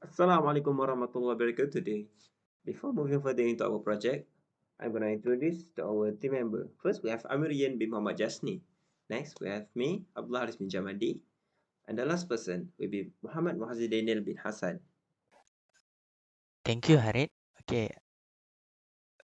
Assalamualaikum warahmatullahi wabarakatuh today. Before moving further into our project, I'm going to introduce to our team member. First, we have Amirian bin Muhammad Jasni. Next, we have me, Abdullah Haris bin Jamadi. And the last person will be Muhammad Muhazzid Daniel bin Hassan. Thank you, Harit. Okay,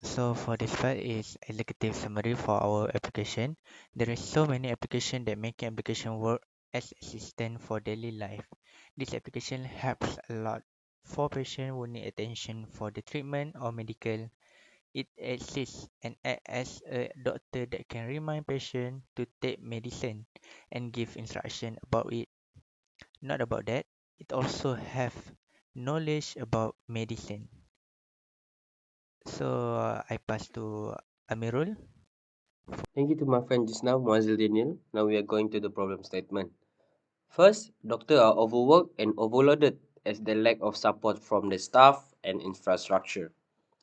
so for this part is executive summary for our application. There is so many applications that make application work as assistant for daily life. This application helps a lot for patients who need attention for the treatment or medical. It assists and acts as a doctor that can remind patient to take medicine and give instruction about it. Not about that, it also have knowledge about medicine. So I pass to Amirul. Thank you to my friend just now, Muazzil Daniel. Now we are going to the problem statement. First, doctors are overworked and overloaded as the lack of support from the staff and infrastructure.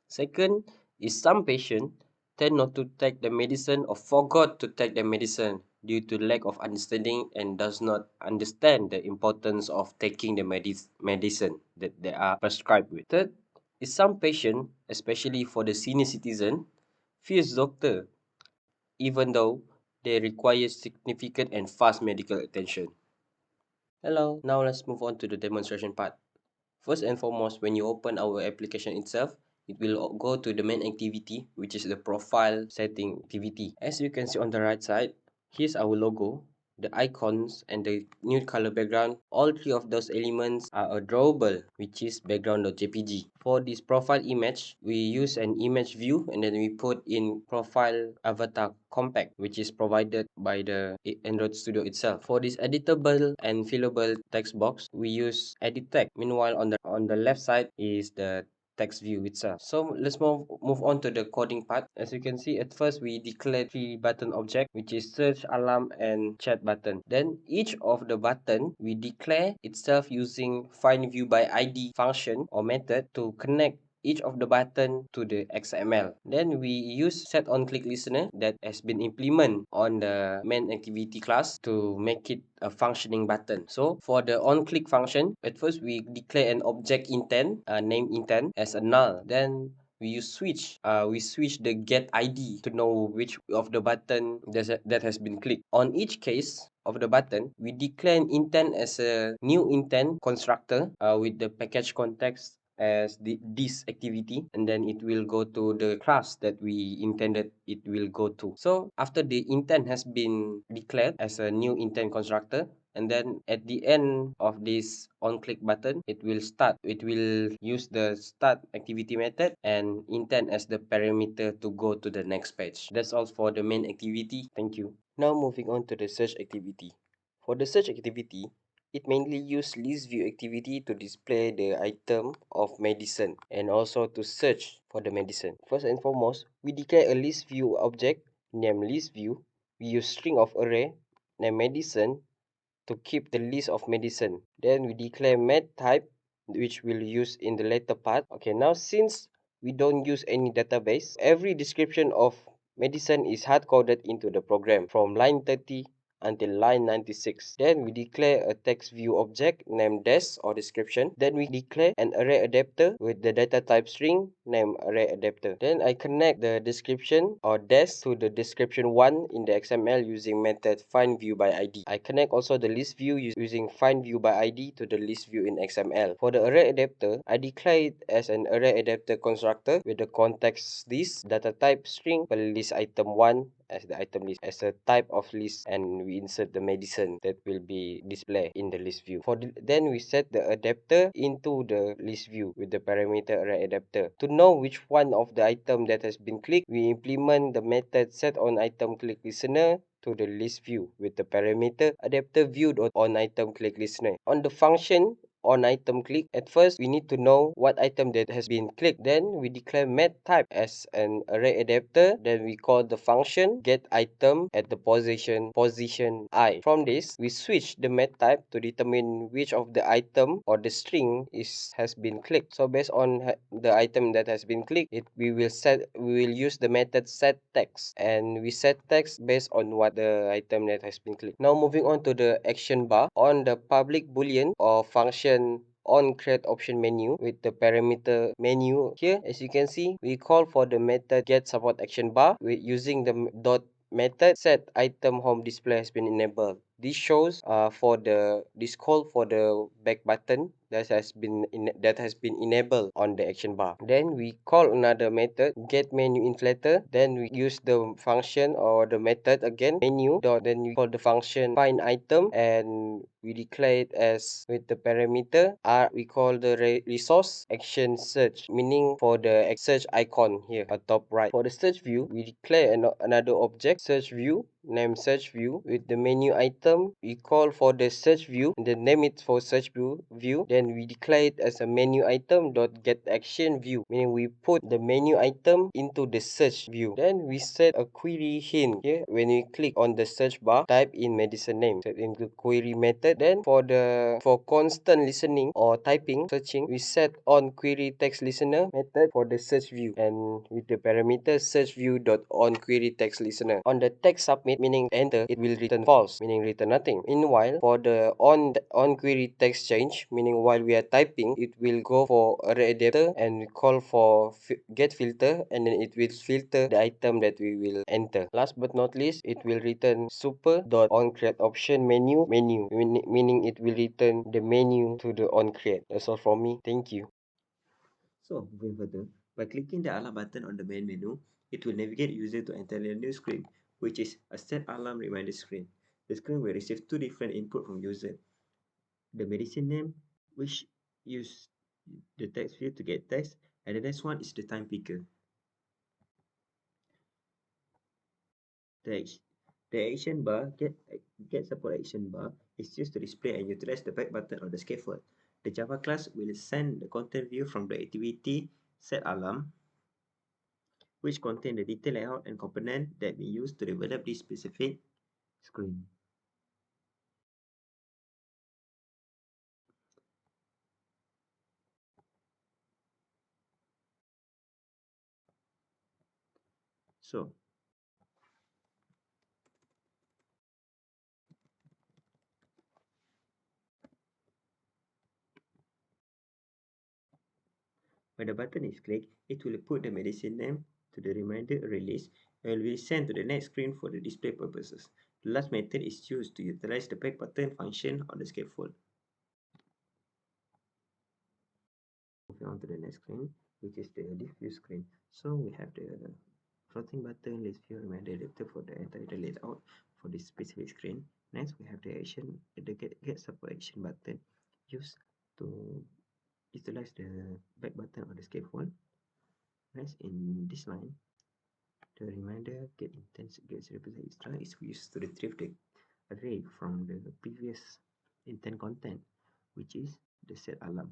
Second, is some patients tend not to take the medicine or forgot to take the medicine due to lack of understanding and does not understand the importance of taking the medicine that they are prescribed with. Third, is some patient, especially for the senior citizen, fears doctor even though they require significant and fast medical attention. Hello, now let's move on to the demonstration part. First and foremost, when you open our application itself, it will go to the main activity, which is the profile setting activity. As you can see on the right side, here's our logo, the icons, and the new color background. All three of those elements are a drawable, which is background.jpg. For this profile image, we use an image view and then we put in profile avatar compact, which is provided by the Android Studio itself. For this editable and fillable text box, we use edit text. Meanwhile, on the left side is the text view itself. So let's move on to the coding part. As you can see, at first we declare three button object, which is search, alarm, and chat button. Then each of the button we declare itself using find view by ID function or method to connect each of the button to the XML. Then we use set on click listener that has been implemented on the main activity class to make it a functioning button. So for the on click function, at first we declare an object intent, name intent as a null. Then we switch the get ID to know which of the button that has been clicked. On each case of the button, we declare an intent as a new intent constructor with the package context as this activity, and then it will go to the class that we intended it will go to. So after the intent has been declared as a new intent constructor, and then at the end of this on click button, it will use the start activity method and intent as the parameter to go to the next page. That's all for the main activity. Thank you. Now moving on to the search activity. For the search activity, it mainly uses list view activity to display the item of medicine and also to search for the medicine. First and foremost, we declare a list view object named list view. We use string of array named medicine to keep the list of medicine. Then we declare med type, which we'll use in the later part. Okay, now since we don't use any database, every description of medicine is hard-coded into the program from line 30 until line 96. Then we declare a text view object named des or description. Then we declare an array adapter with the data type string named array adapter. Then I connect the description or des to the description 1 in the XML using method find view by ID. I connect also the list view using find view by ID to the list view in XML. For the array adapter, I declare it as an array adapter constructor with the context list, data type string, list item 1 as the item list as a type of list, and we insert the medicine that will be displayed in the list view. Then we set the adapter into the list view with the parameter array adapter. To know which one of the item that has been clicked, we implement the method set on item click listener to the list view with the parameter adapter viewed on item click listener. On the function on item click, at first we need to know what item that has been clicked. Then we declare met type as an array adapter. Then we call the function get item at the position I. From this, we switch the met type to determine which of the item or the string has been clicked. So based on the item that has been clicked, we will use the method set text, and we set text based on what the item that has been clicked. Now moving on to the action bar on the public boolean or function on create option menu with the parameter menu here. As you can see, we call for the method get support action bar with using the dot method set item home display has been enabled. This shows for the this call for the back button that has been enabled on the action bar. Then we call another method get menu inflator. Then we use the function or the method again menu dot. Then we call the function find item and we declare it as with the parameter we call the resource action search, meaning for the search icon here at top right. For the search view, we declare another object search view, name search view with the menu item. We call for the search view and the name it for search view. Then we declare it as a menu item dot get action view, meaning we put the menu item into the search view. Then we set a query hint here. When we click on the search bar, type in medicine name, set into query method. Then for constant listening or typing searching, we set on query text listener method for the search view and with the parameter search view dot on query text listener. On the text submit, meaning enter, it will return false, meaning return nothing. Meanwhile, for the on query text change, meaning while we are typing, it will go for array adapter and call for get filter, and then it will filter the item that we will enter. Last but not least, it will return super dot on create option menu meaning it will return the menu to the on create. That's all from me. Thank you. So, moving further, by clicking the alarm button on the main menu, it will navigate user to entirely new screen, which is a set alarm reminder screen. The screen will receive two different input from user. The medicine name, which use the text field to get text, and the next one is the time picker. The, the action bar, get support action bar, is used to display and utilize the back button on the scaffold. The Java class will send the content view from the activity set alarm, which contain the detailed layout and component that we use to develop this specific screen. So, when the button is clicked, it will put the medicine name to the reminder release and will be sent to the next screen for the display purposes. The last method is used to utilize the back button function on the scaffold. Moving on to the next screen, which is the diff view screen. So we have the floating button list view reminder adapter for the entire layout for this specific screen. Next, we have the get support action button used to utilize the back button on the scaffold. Next, in this line, the reminder get intense gets represent extra is used to retrieve the array from the previous intent content, which is the set alarm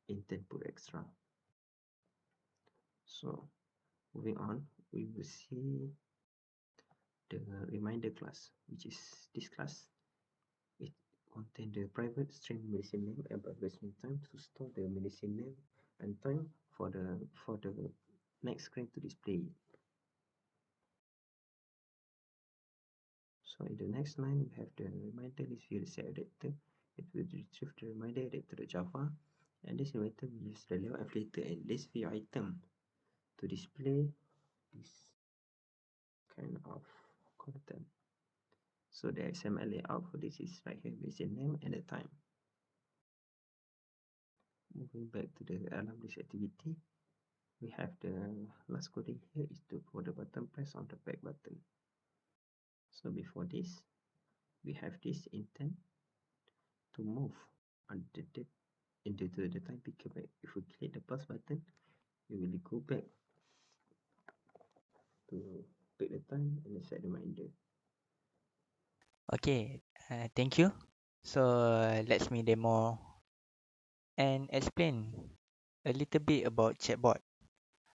intent put extra. So moving on, we will see the reminder class, which is this class. It contains the private string medicine name and private string time to store the medicine name and time for the next screen to display. So in the next line, we have the reminder list view set adapter. It will retrieve the reminder adapter to Java, and this reminder will use the layout filter and list view item to display this kind of content. So the XML layout for this is right here, medicine name and the time. Moving back to the alarm list activity, we have the last coding here is to for the button press on the back button. So before this, we have this intent to move on the date into the time picker back. If we click the pause button, we will go back to pick the time and set reminder. Okay, thank you. So let me demo and explain a little bit about chatbot.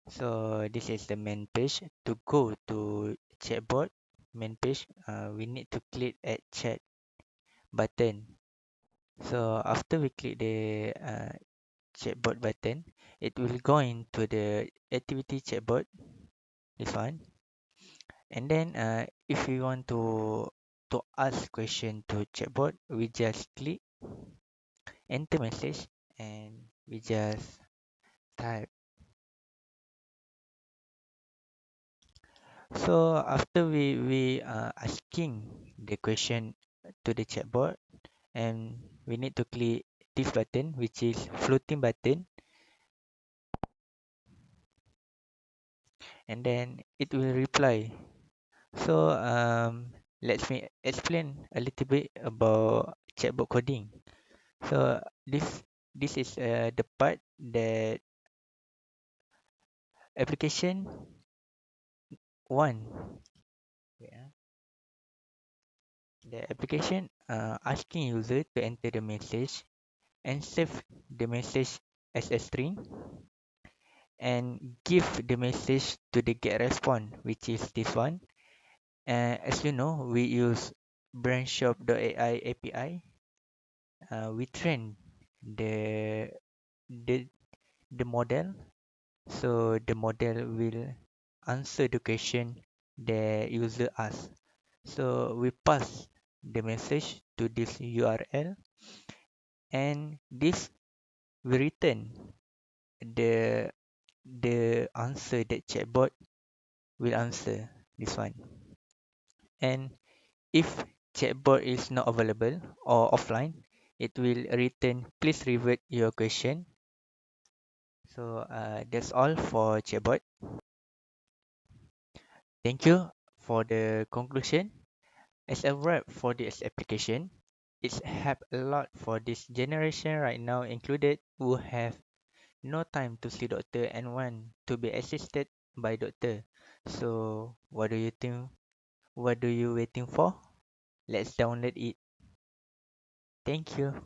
So this is the main page. To go to chatbot main page, we need to click at chat button. So after we click the chatbot button, it will go into the activity chatbot, this one. And then if we want to ask question to chatbot, we just click enter message, and we just type. So after we asking the question to the chatbot, and we need to click this button, which is floating button, and then it will reply. So let me explain a little bit about chatbot coding. So this is the part that application one. Wait, the application asking user to enter the message and save the message as a string and give the message to the get response, which is this one. As you know, we use branchshop.ai API. We train the the the model, so the model will answer the question the user asks. So we pass the message to this URL, and this will return the the answer that chatbot will answer, this one. And if chatbot is not available or offline, it will return please revert your question. So that's all for chatbot. Thank you for the conclusion. As a wrap for this application, it's helped a lot for this generation right now included who have no time to see doctor and want to be assisted by doctor. So what do you think? What do you waiting for? Let's download it. Thank you.